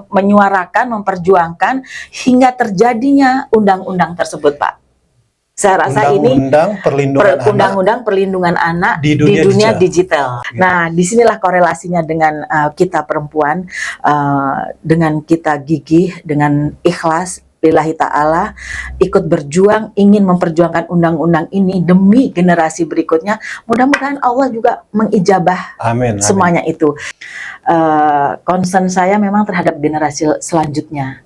menyuarakan, memperjuangkan hingga terjadinya undang-undang tersebut, Pak. Saya rasa Undang-Undang Perlindungan Anak di dunia digital. Nah, disinilah korelasinya dengan kita perempuan, dengan kita gigih, dengan ikhlas, lillahi ta'ala, ikut berjuang, ingin memperjuangkan undang-undang ini demi generasi berikutnya. Mudah-mudahan Allah juga mengijabah semuanya itu. Concern saya memang terhadap generasi selanjutnya.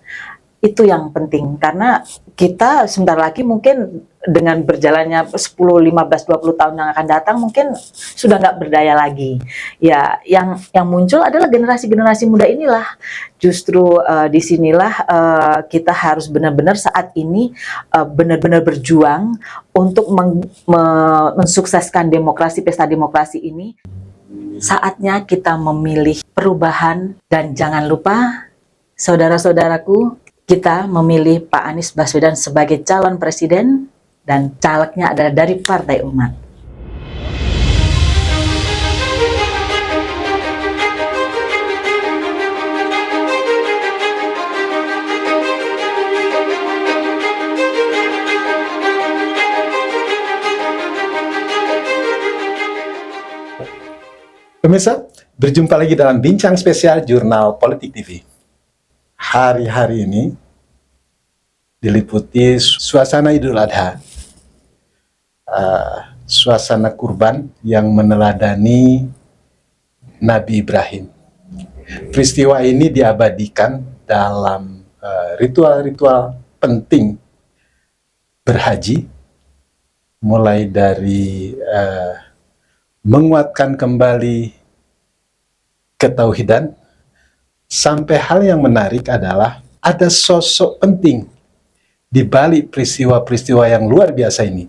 Itu yang penting, karena kita sebentar lagi mungkin dengan berjalannya 10, 15, 20 tahun yang akan datang mungkin sudah nggak berdaya lagi. Ya, yang muncul adalah generasi-generasi muda inilah. Justru disinilah kita harus benar-benar saat ini benar-benar berjuang untuk mensukseskan demokrasi, pesta demokrasi ini. Saatnya kita memilih perubahan, dan jangan lupa, saudara-saudaraku, kita memilih Pak Anies Baswedan sebagai calon presiden dan calegnya adalah dari Partai Umat. Pemirsa, berjumpa lagi dalam Bincang Spesial Jurnal Politik TV. Hari-hari ini diliputi suasana Idul Adha, suasana kurban yang meneladani Nabi Ibrahim. Peristiwa ini diabadikan dalam ritual-ritual penting berhaji, mulai dari menguatkan kembali ketauhidan, sampai hal yang menarik adalah ada sosok penting di balik peristiwa-peristiwa yang luar biasa ini,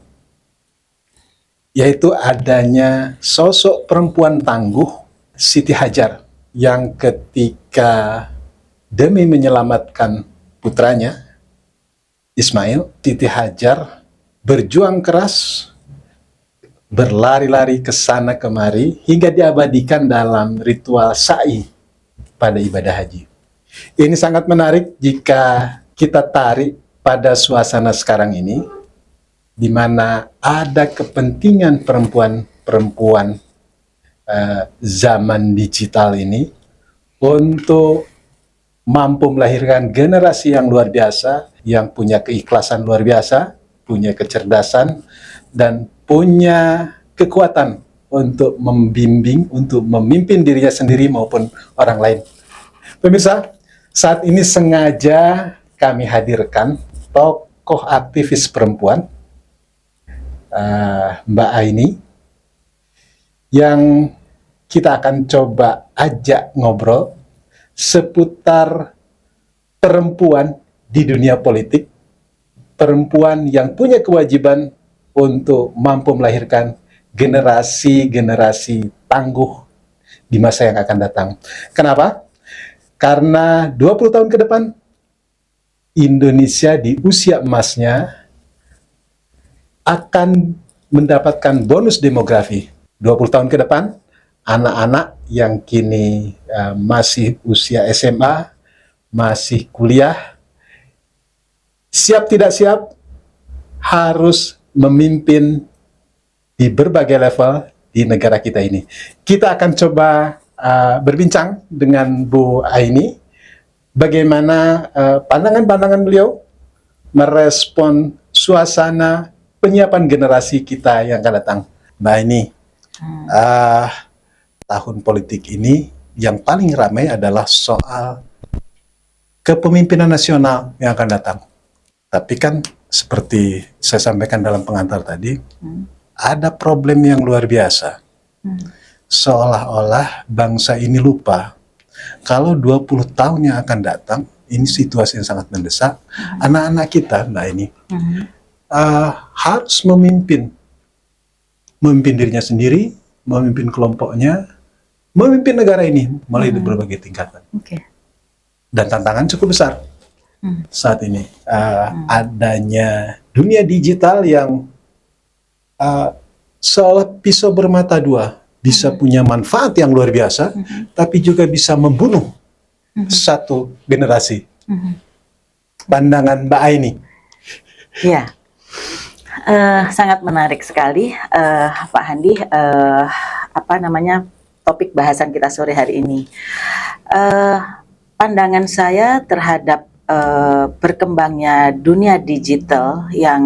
yaitu adanya sosok perempuan tangguh, Siti Hajar, yang ketika demi menyelamatkan putranya Ismail, Siti Hajar berjuang keras, berlari-lari ke sana kemari hingga diabadikan dalam ritual sa'i pada ibadah haji. Ini sangat menarik jika kita tarik pada suasana sekarang ini, di mana ada kepentingan perempuan zaman digital ini untuk mampu melahirkan generasi yang luar biasa, yang punya keikhlasan luar biasa, punya kecerdasan, dan punya kekuatan untuk membimbing, untuk memimpin dirinya sendiri maupun orang lain. Pemirsa, saat ini sengaja kami hadirkan tokoh aktivis perempuan, Mbak Aini, yang kita akan coba ajak ngobrol seputar perempuan di dunia politik, perempuan yang punya kewajiban untuk mampu melahirkan generasi-generasi tangguh di masa yang akan datang. Kenapa? Karena 20 tahun ke depan, Indonesia di usia emasnya akan mendapatkan bonus demografi. 20 tahun ke depan, anak-anak yang kini masih usia SMA, masih kuliah, siap tidak siap, harus memimpin di berbagai level di negara kita ini. Kita akan coba berbincang dengan Bu Aini, bagaimana pandangan-pandangan beliau merespon suasana penyiapan generasi kita yang akan datang. Mbak Aini, tahun politik ini yang paling ramai adalah soal kepemimpinan nasional yang akan datang. Tapi kan seperti saya sampaikan dalam pengantar tadi, ada problem yang luar biasa. Seolah-olah bangsa ini lupa kalau 20 tahun yang akan datang, ini situasi yang sangat mendesak. Anak-anak kita, Mbak ini harus memimpin dirinya sendiri, memimpin kelompoknya, memimpin negara ini melalui berbagai tingkatan. Dan tantangan cukup besar saat ini. Adanya dunia digital yang seolah pisau bermata dua, bisa punya manfaat yang luar biasa, tapi juga bisa membunuh satu generasi. Pandangan Mbak Aini. Ya, sangat menarik sekali, Pak Handi. Topik bahasan kita sore hari ini. Pandangan saya terhadap berkembangnya dunia digital yang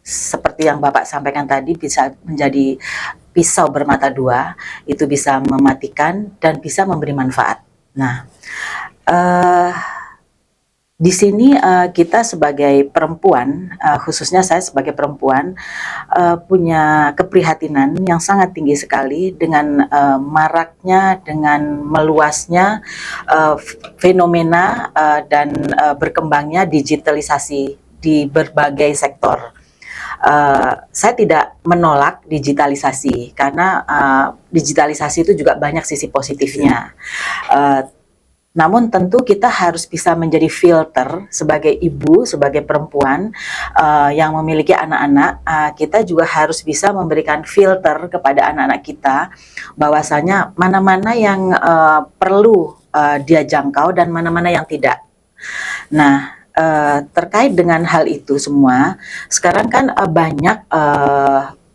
seperti yang Bapak sampaikan tadi bisa menjadi pisau bermata dua, itu bisa mematikan dan bisa memberi manfaat. Nah, di sini kita sebagai perempuan, khususnya saya sebagai perempuan, punya keprihatinan yang sangat tinggi sekali dengan maraknya, dengan meluasnya fenomena dan berkembangnya digitalisasi di berbagai sektor. Saya tidak menolak digitalisasi karena digitalisasi itu juga banyak sisi positifnya. Namun tentu kita harus bisa menjadi filter sebagai ibu, sebagai perempuan yang memiliki anak-anak. Kita juga harus bisa memberikan filter kepada anak-anak kita bahwasanya mana-mana yang perlu dia jangkau dan mana-mana yang tidak. Nah, terkait dengan hal itu semua, sekarang kan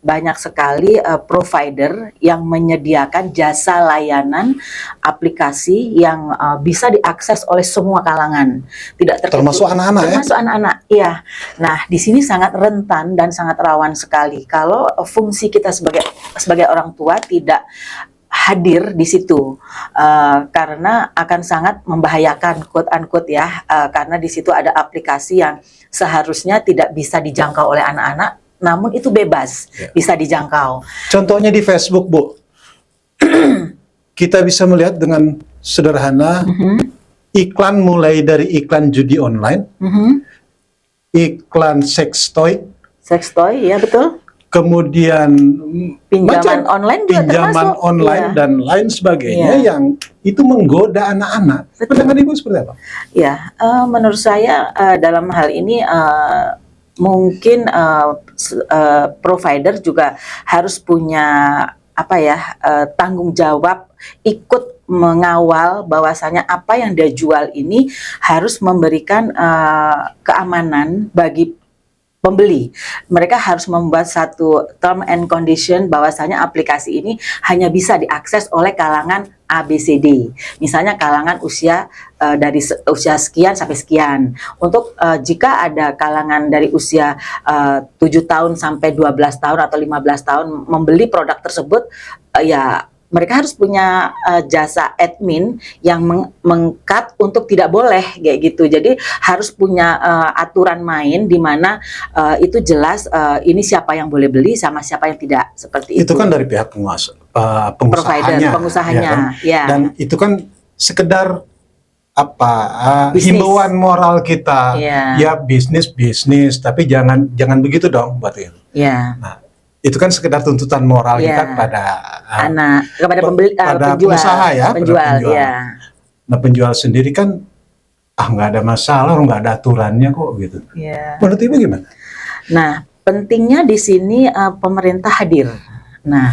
banyak sekali provider yang menyediakan jasa layanan aplikasi yang bisa diakses oleh semua kalangan, tidak termasuk anak-anak, termasuk anak-anak. Iya. Nah, di sini sangat rentan dan sangat rawan sekali kalau fungsi kita sebagai orang tua tidak hadir di situ, karena akan sangat membahayakan, quote unquote ya, karena di situ ada aplikasi yang seharusnya tidak bisa dijangkau oleh anak-anak, namun itu bebas, bisa dijangkau. Contohnya di Facebook, Bu. Kita bisa melihat dengan sederhana iklan, mulai dari iklan judi online, iklan sex toy, ya betul. Kemudian pinjaman online juga pinjaman termasuk, online dan lain sebagainya yang itu menggoda anak-anak. Pandangan Ibu seperti apa? Ya, menurut saya dalam hal ini mungkin provider juga harus punya tanggung jawab ikut mengawal bahwasanya apa yang dia jual ini harus memberikan keamanan bagi pembeli. Mereka harus membuat satu term and condition bahwasanya aplikasi ini hanya bisa diakses oleh kalangan ABCD. Misalnya kalangan usia dari usia sekian sampai sekian. Untuk jika ada kalangan dari usia 7 tahun sampai 12 tahun atau 15 tahun membeli produk tersebut, ya mereka harus punya jasa admin yang meng-cut untuk tidak boleh kayak gitu. Jadi harus punya aturan main di mana itu jelas ini siapa yang boleh beli sama siapa yang tidak, seperti itu. Itu kan dari pihak pengusahanya. Ya. Dan itu kan sekedar himbauan moral kita. Ya bisnis, tapi jangan begitu dong buat itu. Ya. Nah, itu kan sekedar tuntutan moral kita kepada pembeli, pengusaha ya, penjual. Ya. Nah, penjual sendiri kan nggak ada masalah, nggak ada aturannya kok gitu. Ya. Menurut Ibu gimana? Nah, pentingnya di sini pemerintah hadir. Nah,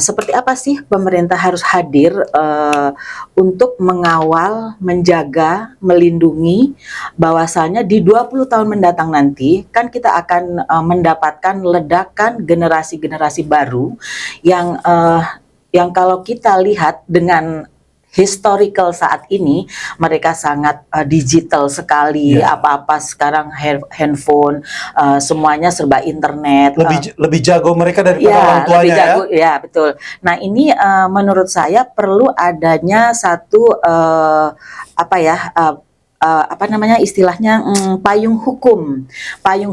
seperti apa sih pemerintah harus hadir untuk mengawal, menjaga, melindungi bahwasanya di 20 tahun mendatang nanti kan kita akan mendapatkan ledakan generasi-generasi baru yang kalau kita lihat dengan historical saat ini, mereka sangat digital sekali. Apa-apa sekarang handphone, semuanya serba internet. Lebih jago mereka daripada orang tuanya, lebih jago, ya betul. Nah, ini menurut saya perlu adanya satu payung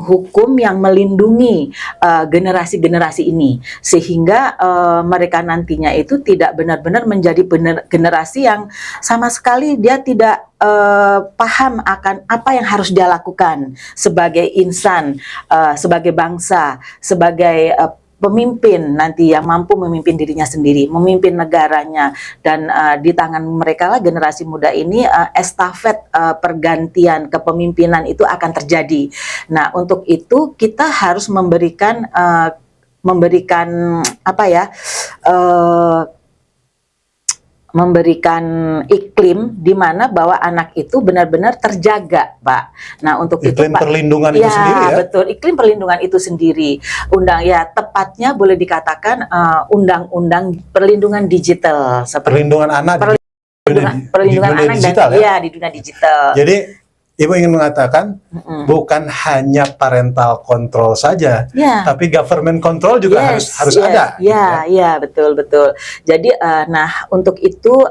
hukum yang melindungi generasi-generasi ini, sehingga mereka nantinya itu tidak benar-benar menjadi generasi yang sama sekali dia tidak paham akan apa yang harus dia lakukan sebagai insan, sebagai bangsa, sebagai pemimpin nanti yang mampu memimpin dirinya sendiri, memimpin negaranya, dan di tangan mereka lah generasi muda ini estafet pergantian kepemimpinan itu akan terjadi. Nah, untuk itu kita harus memberikan memberikan iklim di mana bahwa anak itu benar-benar terjaga, Pak. Nah, untuk iklim itu Pak, perlindungan itu sendiri ya. Betul, iklim perlindungan itu sendiri. Tepatnya boleh dikatakan undang-undang perlindungan digital, Perlindungan anak perlindungan di dunia anak digital, dan di dunia digital. Jadi Ibu ingin mengatakan bukan hanya parental control saja, tapi government control juga harus ada. Ya, betul. Jadi, untuk itu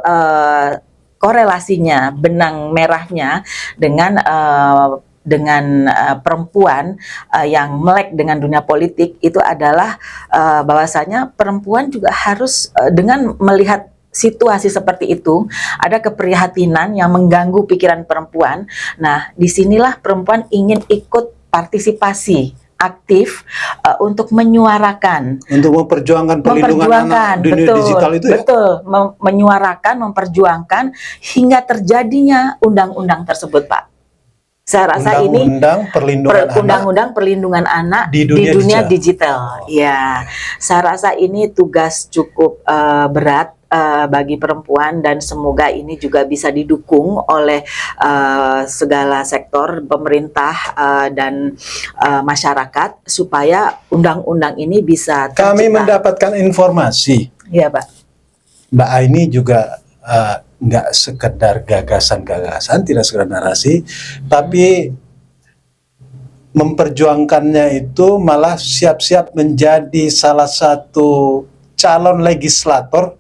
korelasinya benang merahnya dengan perempuan yang melek dengan dunia politik itu adalah bahwasanya perempuan juga harus dengan melihat situasi seperti itu, ada keprihatinan yang mengganggu pikiran perempuan. Nah, disinilah perempuan ingin ikut partisipasi aktif untuk menyuarakan, untuk memperjuangkan perlindungan anak dunia digital itu ya? Betul, menyuarakan, memperjuangkan hingga terjadinya undang-undang tersebut, Pak. Saya rasa undang-undang perlindungan anak di dunia digital. Ya, saya rasa ini tugas cukup berat bagi perempuan, dan semoga ini juga bisa didukung oleh segala sektor pemerintah dan masyarakat supaya undang-undang ini bisa tercipta. Kami mendapatkan informasi, ya Pak, Mbak Aini juga nggak sekedar gagasan-gagasan, tidak sekedar narasi, tapi memperjuangkannya itu malah siap-siap menjadi salah satu calon legislator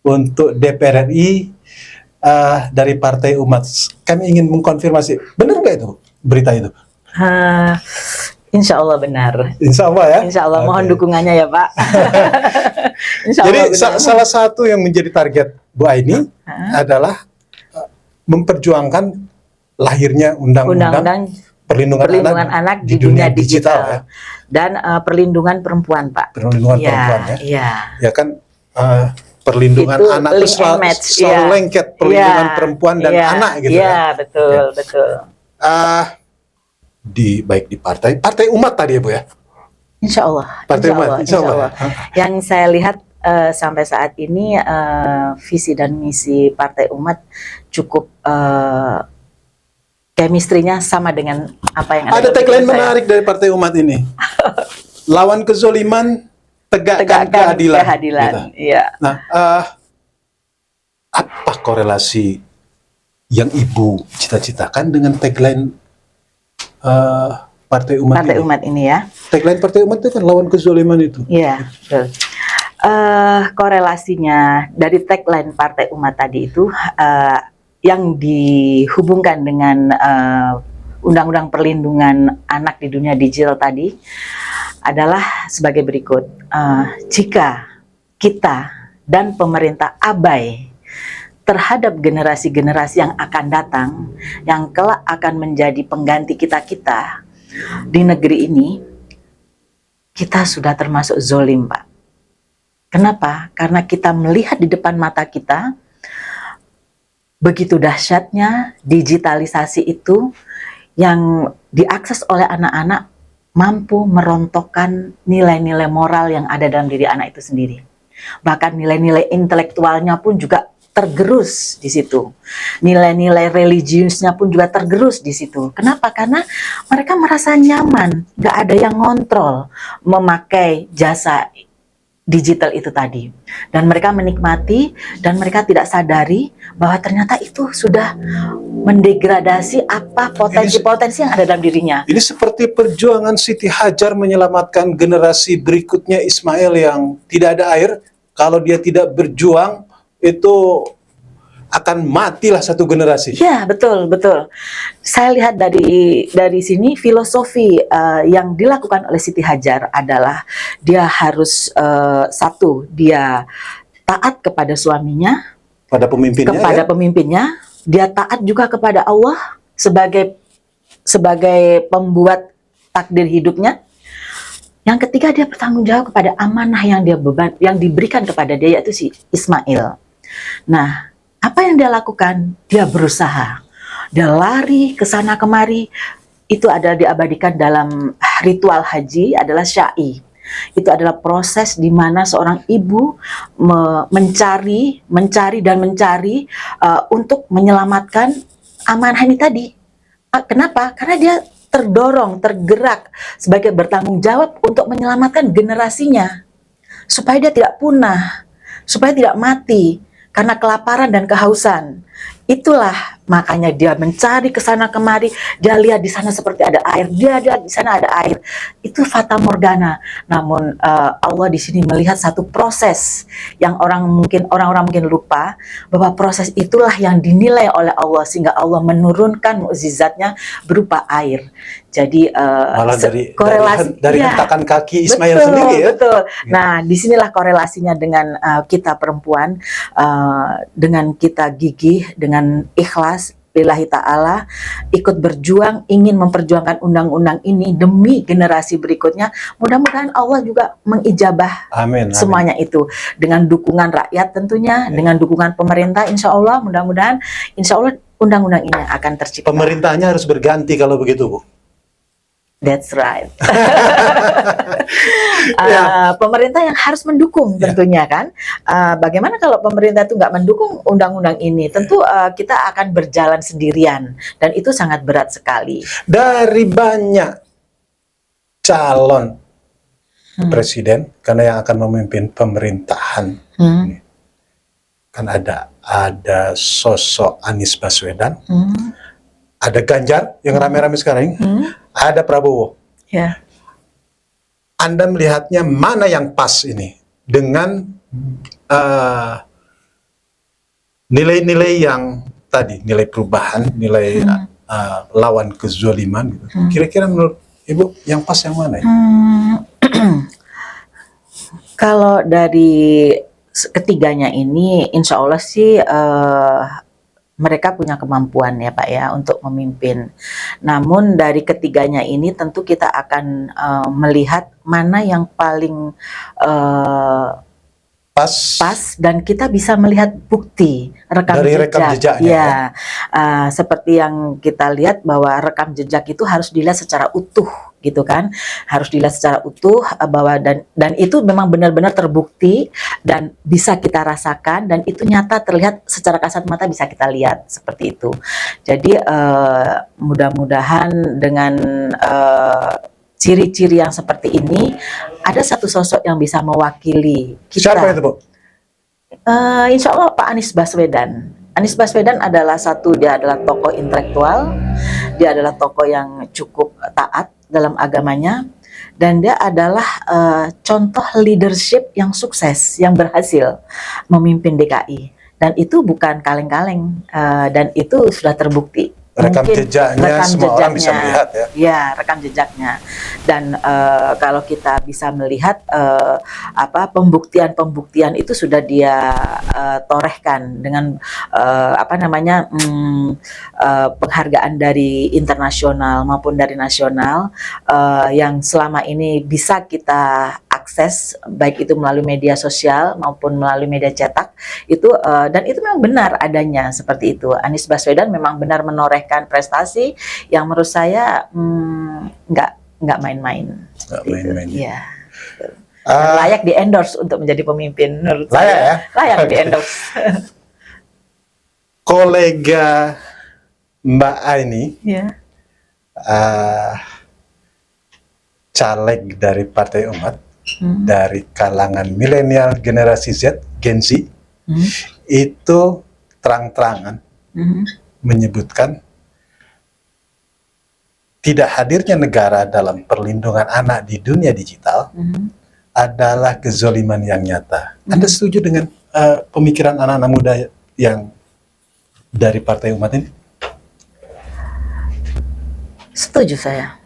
untuk DPR RI dari Partai Umat. Kami ingin mengkonfirmasi, benar nggak itu berita itu? Insya Allah benar. Insya Allah ya. Insya Allah, mohon dukungannya ya Pak. Jadi salah satu yang menjadi target Bu Aini adalah memperjuangkan lahirnya undang-undang perlindungan anak di dunia digital ya. Dan perlindungan perempuan, Pak. Perlindungan perempuan ya. Iya. Ya kan. Perlindungan itu anak itu selalu lengket perlindungan perempuan dan anak gitu ya. Iya, betul. Baik di Partai Umat tadi ya Bu ya. Insya Allah. Insya Allah. Yang saya lihat sampai saat ini visi dan misi Partai Umat cukup chemistry-nya sama dengan apa yang ada. Ada tagline menarik dari Partai Umat ini. Lawan kezoliman, tegakkan keadilan. Gitu. Iya. Nah, apa korelasi yang Ibu cita-citakan dengan tagline Partai Umat ini ya? Tagline Partai Umat itu kan lawan kezoliman itu. Iya, betul. Korelasinya dari tagline Partai Umat tadi itu yang dihubungkan dengan Undang-Undang Perlindungan Anak di Dunia Digital tadi adalah sebagai berikut. Jika kita dan pemerintah abai terhadap generasi-generasi yang akan datang, yang kelak akan menjadi pengganti kita-kita di negeri ini, kita sudah termasuk zolim, Pak. Kenapa? Karena kita melihat di depan mata kita begitu dahsyatnya digitalisasi itu yang diakses oleh anak-anak mampu merontokkan nilai-nilai moral yang ada dalam diri anak itu sendiri. Bahkan nilai-nilai intelektualnya pun juga tergerus di situ. Nilai-nilai religiusnya pun juga tergerus di situ. Kenapa? Karena mereka merasa nyaman, nggak ada yang ngontrol memakai jasa digital itu tadi. Dan mereka menikmati dan mereka tidak sadari bahwa ternyata itu sudah mendegradasi apa potensi-potensi yang ada dalam dirinya. Ini seperti perjuangan Siti Hajar menyelamatkan generasi berikutnya Ismail yang tidak ada air. Kalau dia tidak berjuang, itu akan matilah satu generasi. Ya, betul. Saya lihat dari sini filosofi yang dilakukan oleh Siti Hajar adalah dia harus satu, dia taat kepada suaminya, kepada pemimpinnya, dia taat juga kepada Allah sebagai pembuat takdir hidupnya. Yang ketiga, dia bertanggung jawab kepada amanah yang diberikan kepada dia, yaitu si Ismail. Nah, apa yang dia lakukan? Dia berusaha. Dia lari ke sana kemari. Itu adalah diabadikan dalam ritual haji adalah sya'i. Itu adalah proses di mana seorang ibu mencari untuk menyelamatkan amanah ini tadi. Kenapa? Karena dia terdorong, tergerak sebagai bertanggung jawab untuk menyelamatkan generasinya, supaya dia tidak punah, supaya tidak mati karena kelaparan dan kehausan. Itulah makanya dia mencari ke sana kemari, dia lihat di sana seperti ada air, dia lihat di sana ada air. Itu fata morgana. Namun Allah di sini melihat satu proses yang orang-orang mungkin lupa, bahwa proses itulah yang dinilai oleh Allah, sehingga Allah menurunkan mukjizatnya berupa air. Jadi malah korelasi dari hentakan kaki Ismail sendiri ya. Betul. Nah, disinilah korelasinya dengan kita perempuan, dengan kita gigih, dengan ikhlas lillahi ta'ala, ikut berjuang, ingin memperjuangkan undang-undang ini demi generasi berikutnya. Mudah-mudahan Allah juga mengijabah semuanya itu, dengan dukungan rakyat tentunya, dengan dukungan pemerintah. Insya Allah, mudah-mudahan, insya Allah undang-undang ini akan tercipta. Pemerintahnya harus berganti kalau begitu, Bu. That's right. Pemerintah yang harus mendukung tentunya kan. Bagaimana kalau pemerintah itu nggak mendukung undang-undang ini? Tentu kita akan berjalan sendirian, dan itu sangat berat sekali. Dari banyak calon presiden, karena yang akan memimpin pemerintahan, kan ada sosok Anies Baswedan, ada Ganjar yang rame-rame sekarang, ada Prabowo. Ya. Anda melihatnya mana yang pas ini dengan nilai-nilai yang tadi, nilai perubahan, nilai lawan kezaliman gitu. Kira-kira menurut Ibu yang pas yang mana ya? Kalau dari ketiganya ini, insya Allah sih mereka punya kemampuan ya Pak ya untuk memimpin. Namun dari ketiganya ini tentu kita akan melihat mana yang paling pas, dan kita bisa melihat bukti rekam jejak. Ya, seperti yang kita lihat bahwa rekam jejak itu harus dilihat secara utuh, gitu kan, harus dilihat secara utuh, bahwa dan itu memang benar-benar terbukti dan bisa kita rasakan, dan itu nyata terlihat secara kasat mata, bisa kita lihat seperti itu. Jadi mudah-mudahan dengan ciri-ciri yang seperti ini, ada satu sosok yang bisa mewakili kita. Siapa itu, Bu? Insya Allah Pak Anies Baswedan. Anies Baswedan adalah dia adalah tokoh intelektual, dia adalah tokoh yang cukup taat dalam agamanya, dan dia adalah contoh leadership yang sukses, yang berhasil memimpin DKI. Dan itu bukan kaleng-kaleng, dan itu sudah terbukti. Rekam jejaknya semua orang bisa melihat ya. Ya, rekam jejaknya. Dan kalau kita bisa melihat pembuktian itu sudah dia torehkan dengan penghargaan dari internasional maupun dari nasional, yang selama ini bisa kita akses, baik itu melalui media sosial maupun melalui media cetak itu, dan itu memang benar adanya seperti itu. Anies Baswedan memang benar menorehkan prestasi yang menurut saya nggak main-main. Iya. Layak di endorse untuk menjadi pemimpin menurut layak saya. Ya? Layak di endorse. Kolega Mbak Aini, caleg dari Partai Umat, dari kalangan milenial generasi Z, Gen Z, itu terang-terangan menyebutkan tidak hadirnya negara dalam perlindungan anak di dunia digital adalah kezaliman yang nyata. Anda setuju dengan pemikiran anak-anak muda yang dari Partai Umat ini? Setuju saya.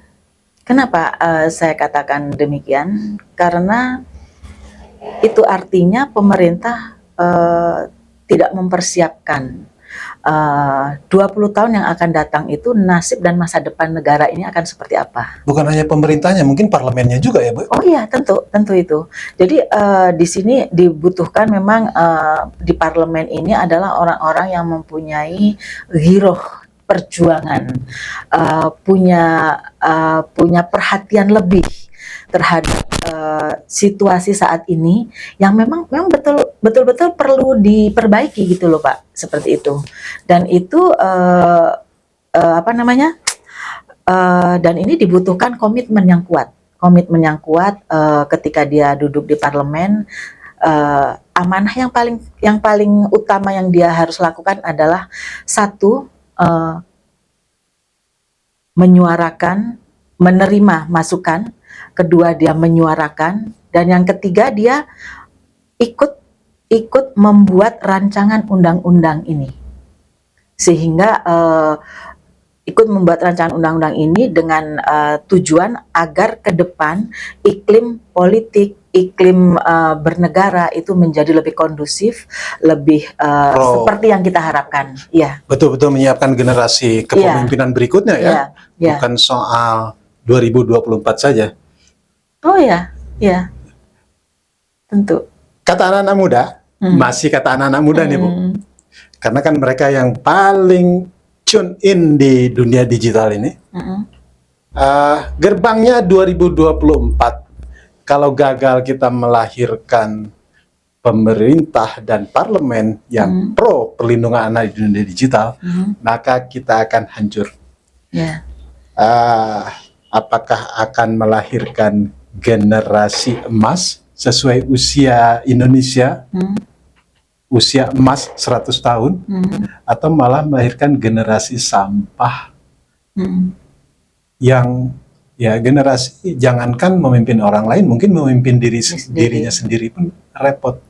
Kenapa saya katakan demikian? Karena itu artinya pemerintah tidak mempersiapkan 20 tahun yang akan datang itu, nasib dan masa depan negara ini akan seperti apa. Bukan hanya pemerintahnya, mungkin parlemennya juga ya, Bu? Oh iya, tentu itu. Jadi di sini dibutuhkan memang di parlemen ini adalah orang-orang yang mempunyai giroh perjuangan, punya perhatian lebih terhadap situasi saat ini yang memang betul-betul perlu diperbaiki gitu loh Pak, seperti itu. Dan itu apa namanya? Dan ini dibutuhkan komitmen yang kuat. Ketika dia duduk di parlemen, amanah yang paling utama yang dia harus lakukan adalah satu, menyuarakan, menerima masukan, kedua dia menyuarakan, dan yang ketiga dia ikut membuat rancangan undang-undang ini, sehingga ikut membuat rancangan undang-undang ini dengan tujuan agar ke depan iklim politik, iklim bernegara itu menjadi lebih kondusif, lebih seperti yang kita harapkan. Ya. Betul-betul menyiapkan generasi kepemimpinan berikutnya ya. Bukan soal 2024 saja. Oh ya, ya. Tentu. Kata anak-anak muda, masih kata anak-anak muda nih Bu. Karena kan mereka yang paling tune in di dunia digital ini. Gerbangnya 2024. Kalau gagal kita melahirkan pemerintah dan parlemen yang pro perlindungan anak di dunia digital, maka kita akan hancur. Apakah akan melahirkan generasi emas sesuai usia Indonesia? Usia emas 100 tahun, atau malah melahirkan generasi sampah yang ya generasi jangankan memimpin orang lain, mungkin memimpin dirinya sendiri pun repot.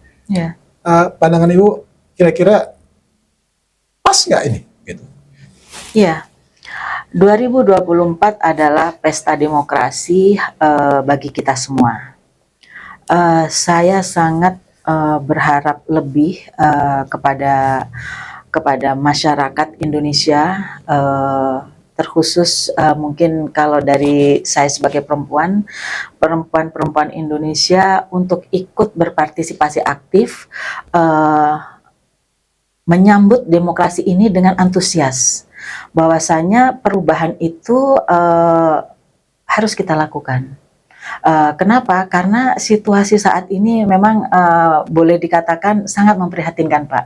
Pandangan Ibu kira-kira pas nggak ini? Gitu. Ya, 2024 adalah pesta demokrasi bagi kita semua. Saya sangat berharap lebih kepada masyarakat Indonesia, terkhusus mungkin kalau dari saya sebagai perempuan Indonesia untuk ikut berpartisipasi aktif, menyambut demokrasi ini dengan antusias, bahwasanya perubahan itu harus kita lakukan. Kenapa? Karena situasi saat ini memang boleh dikatakan sangat memprihatinkan, Pak.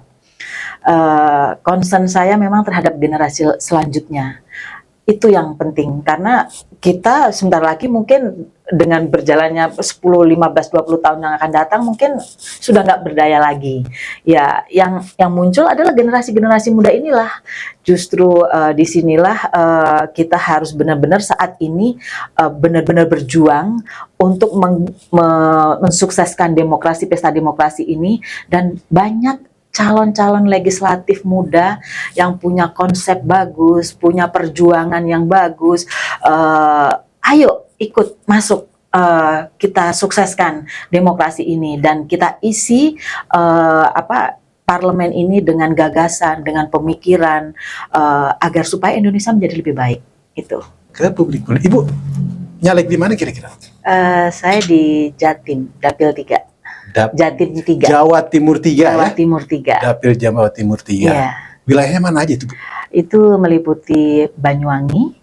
Concern saya memang terhadap generasi selanjutnya. Itu yang penting, karena kita sebentar lagi mungkin dengan berjalannya 10, 15, 20 tahun yang akan datang mungkin sudah nggak berdaya lagi. Ya, yang muncul adalah generasi-generasi muda inilah. Justru disinilah kita harus benar-benar saat ini benar-benar berjuang untuk mensukseskan demokrasi, pesta demokrasi ini, dan banyak calon-calon legislatif muda yang punya konsep bagus, punya perjuangan yang bagus. Ayo ikut masuk, kita sukseskan demokrasi ini dan kita isi parlemen ini dengan gagasan, dengan pemikiran agar supaya Indonesia menjadi lebih baik. Itu. Ke publik. Ibu nyalek di mana kira-kira? Saya di Jatim, Dapil 3. Jatim 3. Jawa Timur 3 Jawa Timur 3. Dapil Jawa Timur 3. Yeah. Wilayahnya mana aja itu, Bu? Itu meliputi Banyuwangi,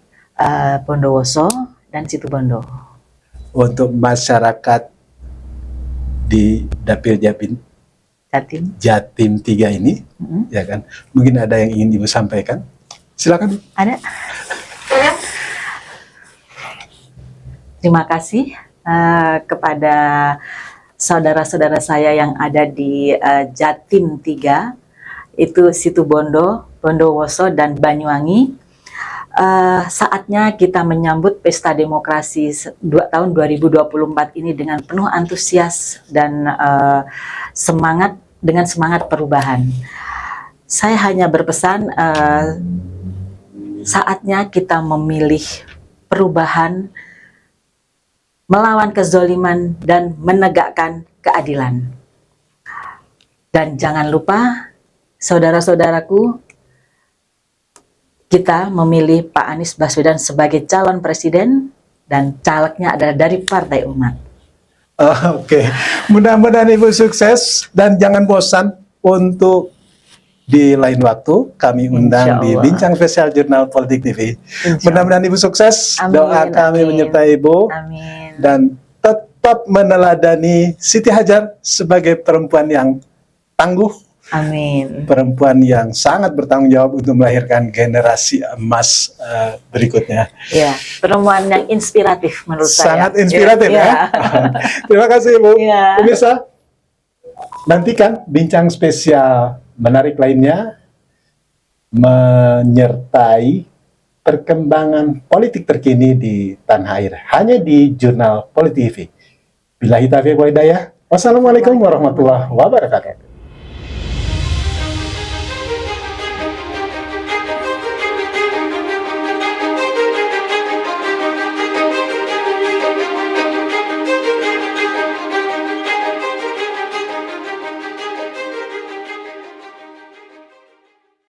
Bondowoso, dan Situbondo. Untuk masyarakat di Dapil Jatim 3 ini, ya kan? Mungkin ada yang ingin Ibu sampaikan? Silakan. Ada. Terima kasih kepada saudara-saudara saya yang ada di Jatim 3, itu Situbondo, Bondowoso, dan Banyuwangi. Saatnya kita menyambut pesta demokrasi tahun 2024 ini dengan penuh antusias dan semangat perubahan. Saya hanya berpesan, saatnya kita memilih perubahan, melawan kezoliman dan menegakkan keadilan. Dan jangan lupa, saudara-saudaraku, kita memilih Pak Anies Baswedan sebagai calon presiden dan calegnya adalah dari Partai Umat. Oke. Mudah-mudahan Ibu sukses dan jangan bosan untuk di lain waktu kami undang di Bincang Spesial Jurnal Politik TV. Mudah-mudahan Ibu sukses. Amin, doa kami menyertai Ibu. Amin. Dan tetap tetap meneladani Siti Hajar sebagai perempuan yang tangguh, Amin. perempuan yang sangat bertanggung jawab untuk melahirkan generasi emas berikutnya. Ya, perempuan yang inspiratif menurut saya. Sangat inspiratif ya. Terima kasih Bu. Ya. Pemirsa, nantikan bincang spesial menarik lainnya menyertai perkembangan politik terkini di tanah air hanya di Jurnal Politik TV. Billahi taufiq wal hidayah. Wassalamualaikum warahmatullahi wabarakatuh.